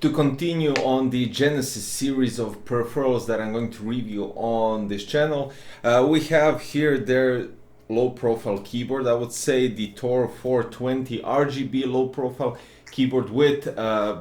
To continue on the Genesis series of peripherals that I'm going to review on this channel, we have here their low profile keyboard. I would say the THOR 420 RGB low profile keyboard with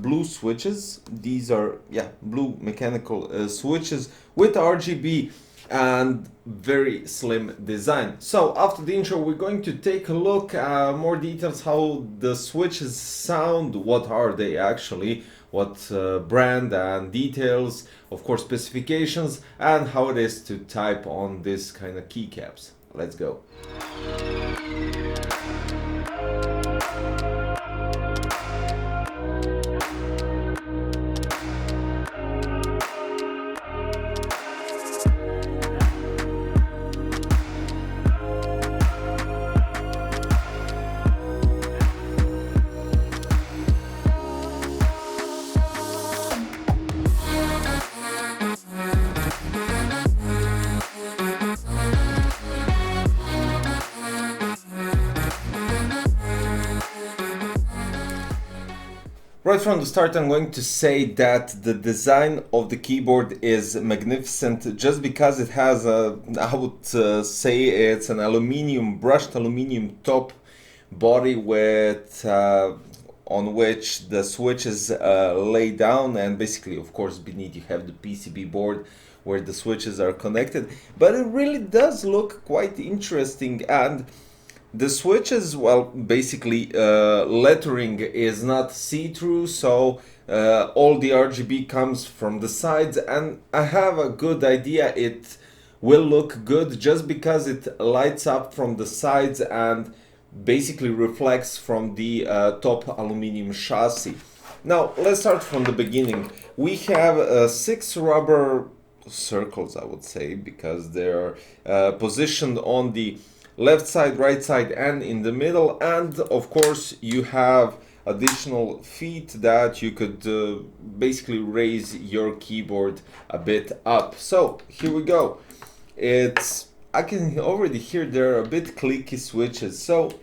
blue switches. These are blue mechanical switches with RGB and very slim design. So after the intro, we're going to take a look at more details how the switches sound, what are they actually, what brand and details, of course specifications, and how it is to type on this kind of keycaps. Let's go. Right from the start, I'm going to say that the design of the keyboard is magnificent just because it has I would say it's an brushed aluminum top body with on which the switches lay down, and basically, of course, beneath you have the PCB board where the switches are connected. But it really does look quite interesting, and the switches, well, basically lettering is not see-through, so all the RGB comes from the sides, and I have a good idea it will look good just because it lights up from the sides and basically reflects from the top aluminum chassis. Now let's start from the beginning. We have 6 rubber circles, I would say, because they're positioned on the left side, right side, and in the middle, and of course you have additional feet that you could basically raise your keyboard a bit up. So here we go. I can already hear there are a bit clicky switches, so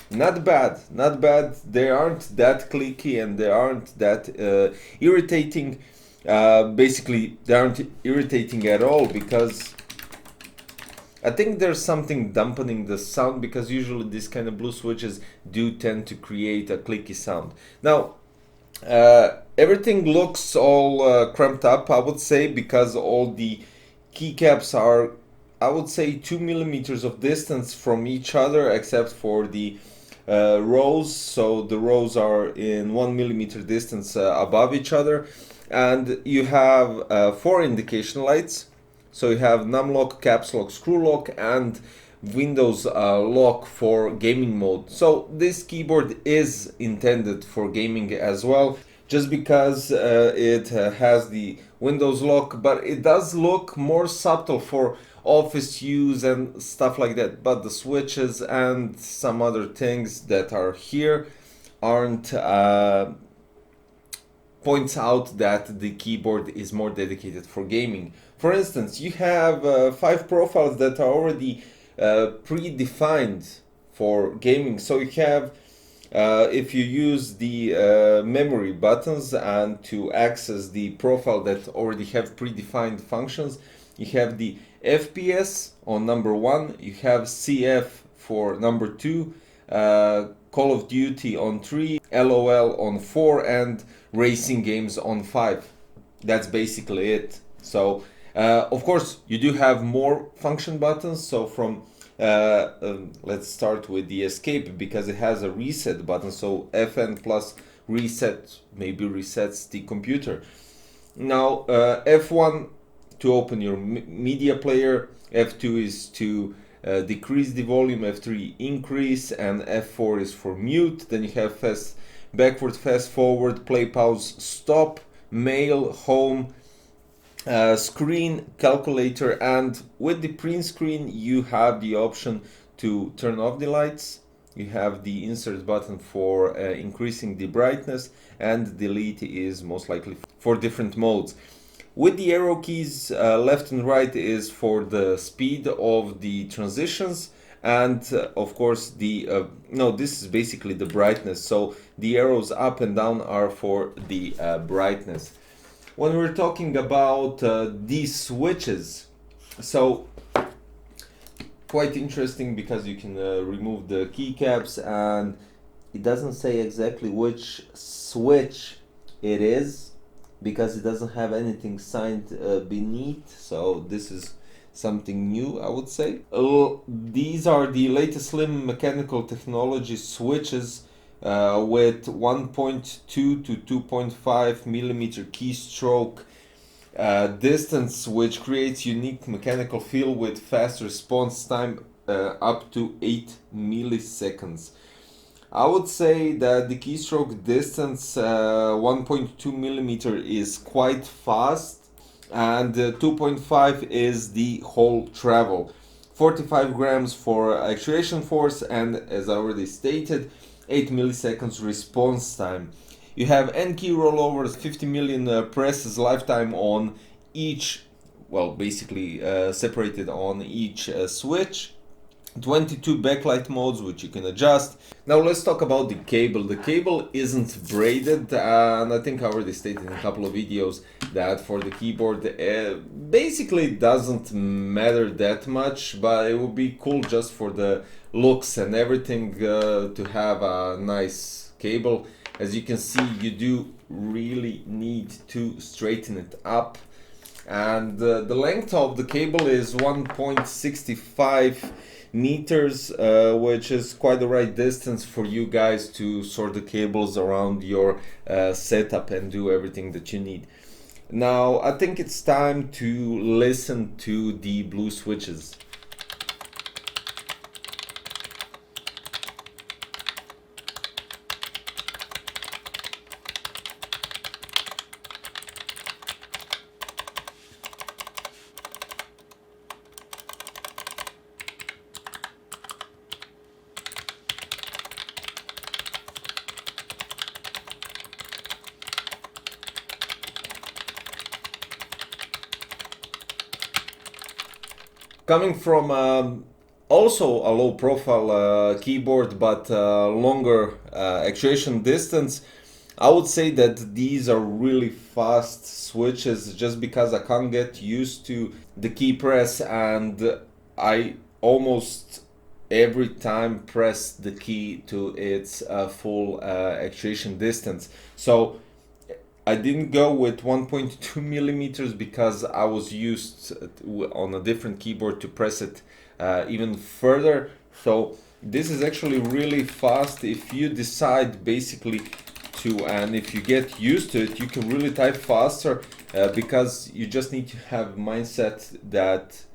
not bad. They aren't that clicky and they aren't that irritating. Basically they aren't irritating at all, because I think there's something dampening the sound, because usually these kind of blue switches do tend to create a clicky sound. Now, everything looks all cramped up, I would say, because all the keycaps are, I would say, 2 millimeters of distance from each other, except for the rows. So the rows are in 1 millimeter distance above each other, and you have 4 indication lights. So you have num lock, caps lock, screw lock, and Windows lock for gaming mode. So this keyboard is intended for gaming as well, just because it has the Windows lock, but it does look more subtle for office use and stuff like that. But the switches and some other things that are here aren't points out that the keyboard is more dedicated for gaming. For instance, you have 5 profiles that are already predefined for gaming. So you have, if you use the memory buttons and to access the profile that already have predefined functions, you have the FPS on number 1, you have CF for number 2, Call of Duty on 3, LOL on 4, and racing games on 5. That's basically it. So of course you do have more function buttons. So from let's start with the escape, because it has a reset button. So FN plus reset maybe resets the computer. Now F1 to open your media player, F2 is to decrease the volume, F3 increase, and F4 is for mute. Then you have fast backward, fast forward, play, pause, stop, mail, home, screen, calculator, and with the print screen you have the option to turn off the lights. You have the insert button for increasing the brightness, and delete is most likely for different modes. With the arrow keys, left and right is for the speed of the transitions, And of course the no, this is basically the brightness, so the arrows up and down are for the brightness. When we're talking about these switches, so quite interesting because you can remove the keycaps, and it doesn't say exactly which switch it is because it doesn't have anything signed beneath, so this is something new, I would say. These are the latest slim mechanical technology switches with 1.2 to 2.5 millimeter keystroke distance, which creates unique mechanical feel with fast response time up to 8 milliseconds. I would say that the keystroke distance 1.2 millimeter is quite fast, and 2.5 is the whole travel. 45 grams for actuation force, and as I already stated, 8 milliseconds response time. You have N key rollovers, 50 million presses lifetime on each, well, basically separated on each switch. 22 backlight modes which you can adjust. Now let's talk about the cable. The cable isn't braided, and I think I already stated in a couple of videos that for the keyboard basically it doesn't matter that much, but it would be cool just for the looks and everything to have a nice cable. As you can see, you do really need to straighten it up, and the length of the cable is 1.65 meters, which is quite the right distance for you guys to sort the cables around your setup and do everything that you need. Now I think it's time to listen to the blue switches. Coming from also a low profile keyboard but longer actuation distance, I would say that these are really fast switches just because I can't get used to the key press, and I almost every time press the key to its full actuation distance. So I didn't go with 1.2 millimeters because I was used on a different keyboard to press it even further. So this is actually really fast. If you decide basically to, and if you get used to it, you can really type faster because you just need to have mindset that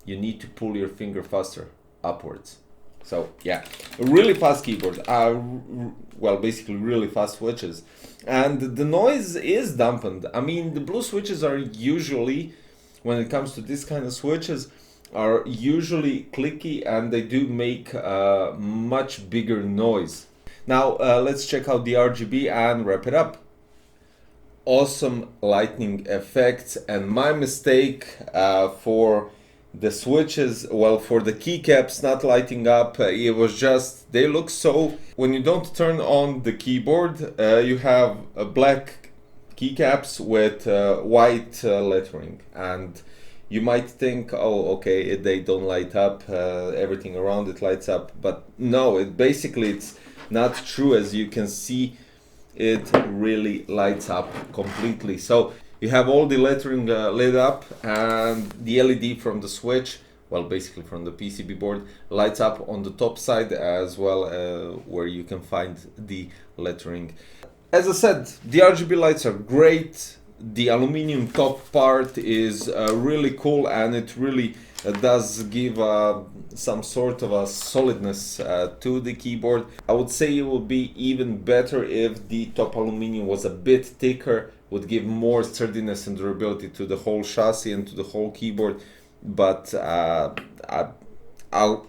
you need to pull your finger faster upwards. So yeah, a really fast keyboard. Well, basically really fast switches. And the noise is dampened. I mean, the blue switches are usually, when it comes to this kind of switches, are usually clicky, and they do make much bigger noise. Now let's check out the RGB and wrap it up. Awesome lightning effects, and my mistake for the switches, well, for the keycaps not lighting up, it was just, they look so, when you don't turn on the keyboard, you have black keycaps with white lettering, and you might think, oh, okay, they don't light up, everything around it lights up, but no, it basically, it's not true. As you can see, it really lights up completely. So you have all the lettering lit up, and the LED from the switch, well, basically from the PCB board, lights up on the top side as well, where you can find the lettering. As I said, the RGB lights are great. The aluminium top part is really cool, and it really does give some sort of a solidness to the keyboard. I would say it would be even better if the top aluminium was a bit thicker, would give more sturdiness and durability to the whole chassis and to the whole keyboard, but I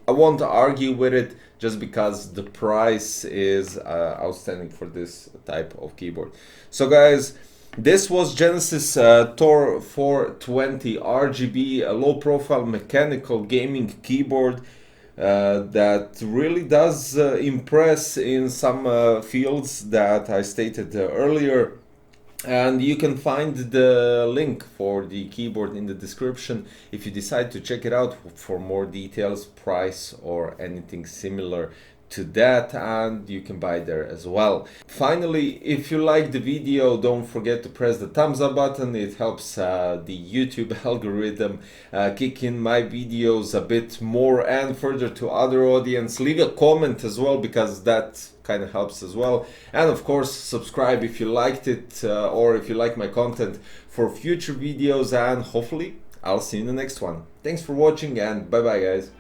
won't argue with it just because the price is outstanding for this type of keyboard. So guys, this was Genesis THOR 420 RGB, a low profile mechanical gaming keyboard. that really does impress in some fields that I stated earlier. And you can find the link for the keyboard in the description if you decide to check it out for more details, price, or anything similar to that, and you can buy there as well. Finally, if you like the video, don't forget to press the thumbs up button. It helps the YouTube algorithm kick in my videos a bit more and further to other audience. Leave a comment as well, because that kind of helps as well. And of course, subscribe if you liked it or if you like my content for future videos, and hopefully I'll see you in the next one. Thanks for watching, and bye bye guys.